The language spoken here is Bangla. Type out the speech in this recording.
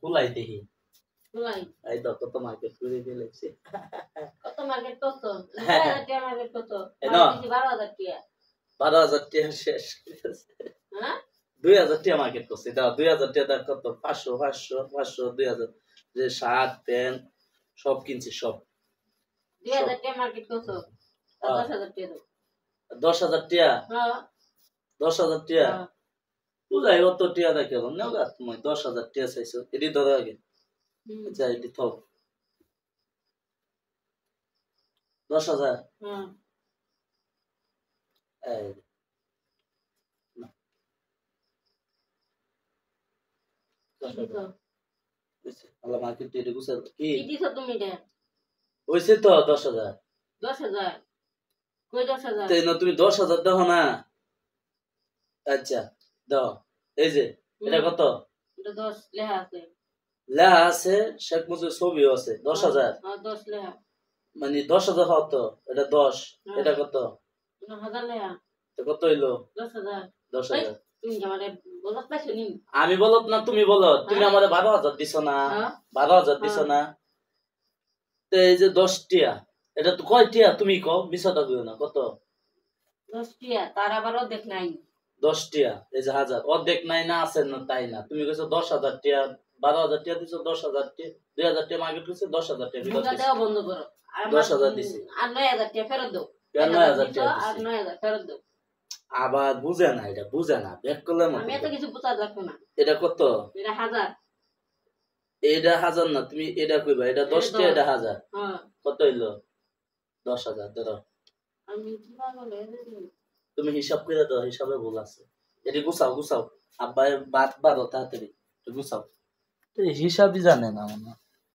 খুলাই দেখি খুলাই এই তো কত মার্কেট করে দিয়েছি কত মার্কেট কত 2000 টাকা মার্কেট কত এই নাও। 12000 টাকা 12,000 টাকা শেষ হ্যাঁ 2,000 টাকা মার্কেট করছি দাও 2,000 টাকা দাও কত 500 2,000 যে শার্ট প্যান্ট সব কিনছি সব 2000 টাকা মার্কেট কত 10000 টাকা 10,000 টাকা হ্যাঁ 10,000 টাকা বুঝাই অত টাকা দেখে নাও গা তুমি 10,000 টাকা চাইছো এটি ধরো আগে আচ্ছা এটি থাও 10,000 হ্যাঁ এই আল্লাহ মার্কেট এটি গুছাল কি কি দিছো তুমি এটা হইছে তো 10,000 10000 কই 10000 তাই না তুমি 10,000 দাও না আচ্ছা দাও এই যে এটা কত এটা 10 লেখা আছে লেখা আছে শেখ মুজিবের ছবিও আছে 10,000 হ্যাঁ 10 লেখা মানে 10,000 কত এটা 10 এটা কত 1000 লেখা তো কত হইলো 10000 10,000 তুমি আমারে বলত পাইছো নি আমি বলত না তুমি বলো তুমি আমারে 12,000 দিছো না 12,000 দিছো না তো এই যে 10 টিয়া এটা তো কয় টিয়া তুমি কও মিছাটা কইও না কত 10 টিয়া তার আবারও দেখ নাই 10 টিয়া এই যে হাজার অর্ধেক নাই না আছে না তাই না তুমি কইছো 10,000 টিয়া 12,000 টিয়া দিছো 10,000 টিয়া 2,000 টিয়া মার্কেট করছে 10,000 টিয়া বিকাশ বুঝা দেওয়া বন্ধ করো 10,000 দিছি আর 9000 টাকা ফেরত দাও 9,000 টাকা আর 9000 ফেরত দাও আবার বুঝে না এটা বুঝে না ব্যাক করলে আমি এত কিছু বুঝা লাগতো না এটা কত এটা 1000 এটা 1000 না তুমি এটা কইবা এটা 10 টা এটা 1000 হ্যাঁ কত হইলো 10,000 ধরো আমি কি পাগল হয়ে তুমি হিসাব করে দাও হিসাবে ভুল আছে এটি গুছাও আব্বা বাদ বারো তাড়াতাড়ি গুছাও হিসাবই জানে না মনে